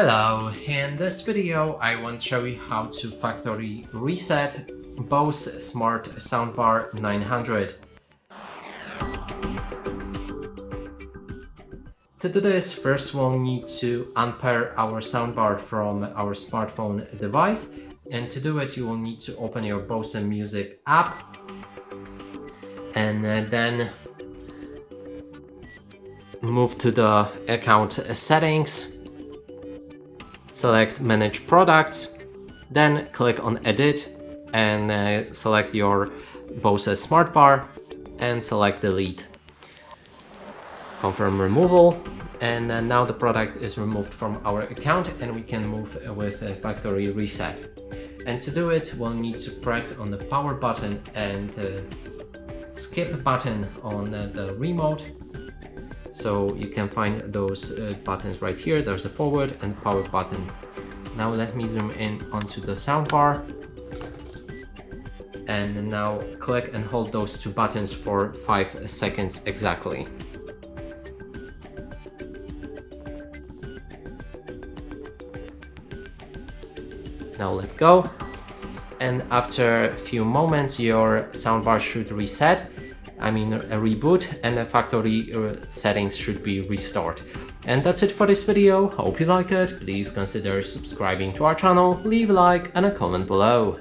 Hello, in this video I want to show you how to factory reset BOSE Smart Soundbar 900. To do this, first we'll need to unpair our soundbar from our smartphone device, and to do it you will need to open your BOSE Music app and then move to the account settings. Select Manage Products, then click on Edit and select your BOSE Smart Bar and select Delete. Confirm removal, and now the product is removed from our account and we can move with a factory reset. And to do it, we'll need to press on the power button and skip button on the remote. So you can find those buttons right here. There's a forward and power button. Now let me zoom in onto the soundbar. And now click and hold those two buttons for 5 seconds exactly. Now let go. And after a few moments your soundbar should reset. A reboot, and the factory settings should be restored. And that's it for this video. Hope you like it. Please consider subscribing to our channel, leave a like and a comment below.